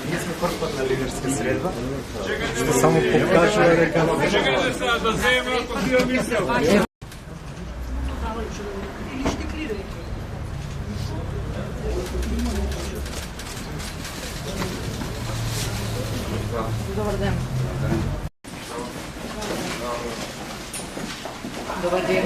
Ние сме прв пат на лидерска средба. Ще само покажува дека... Чекайте сега да земе ако си ја мислел. Добар ден. Добар ден.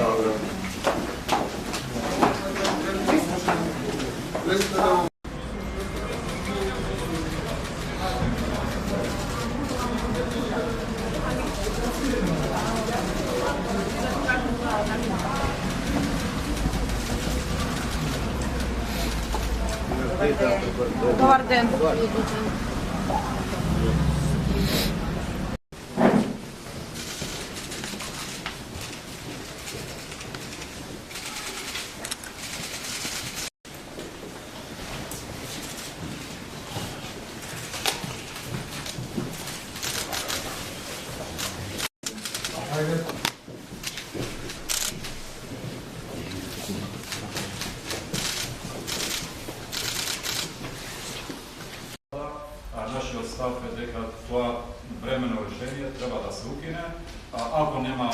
Добар ден. Нашиот став е дека тоа временно решение треба да се укине, ако нема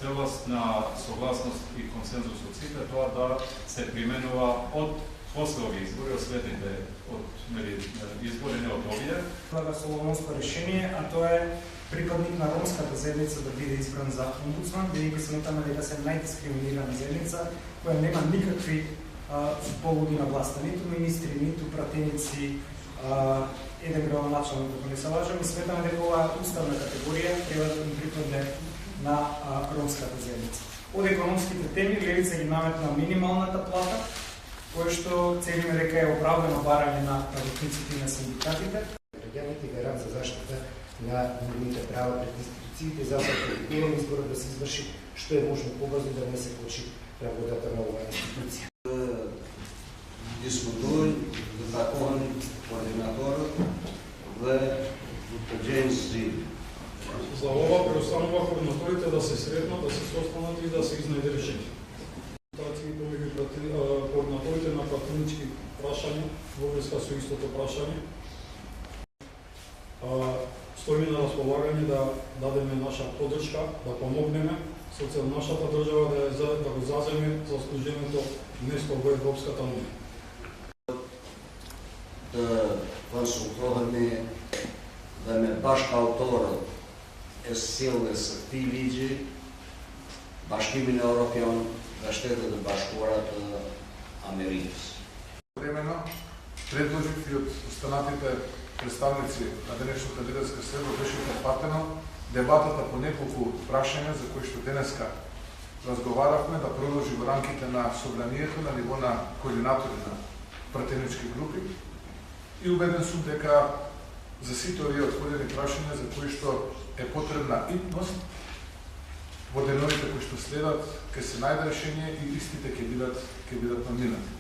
целосна согласност и консензус од сите, тоа да се применува од после овие избори, од следните избори, не од овие. Тоа е соломонско решение, а тоа е припадник на ромската заедница да биде избран за омбудсман, бидејќи сметаме дека се најдискриминирана заедница, која нема никакви поводи на власта, ниту министри, ниту пратеници, еден градоначалник, ако не се лажам, и сметаме дека оваа уставна категорија треба да им припадне на ромската заедница. Од економските теми, левица ги наметна минималната плата, која што целиме дека е оправдано барање на работниците и на синдикатите. Граѓаните гарант за заштита на нивните права пред институциите, затоа критикувам изборот да се изврши што е можно побрзо да не се кочи работата на оваа институција. Дискутувај за закон координаторот за утврдени. За ова преостанува координаторите да се сретнат, да се состанат и да се изнајде решение. Консултациите меѓу координаторите на пратенички прашања во врска со истото прашање. Стоиме на располагање да дадеме наша поддршка, да помогнеме со цел нашата држава да го заземе заслуженото место во Европската унија. Консултуваме да ме баш autorul estiles activiĝi Bashkimin Evropian da štete da bashkuarat Америкас. Времено предложив и од останатите представници на денешната лидерска средба беше прифатено дебатата по неколку прашања за кои што денеска разговаравме да продолжи во рамките на собранието на ниво на координатори на пратенички групи и убеден сум дека за сите овие отворени прашања за кои што е потребна итност во деновите кои што следат ќе се најде решение и истите ќе бидат наминати.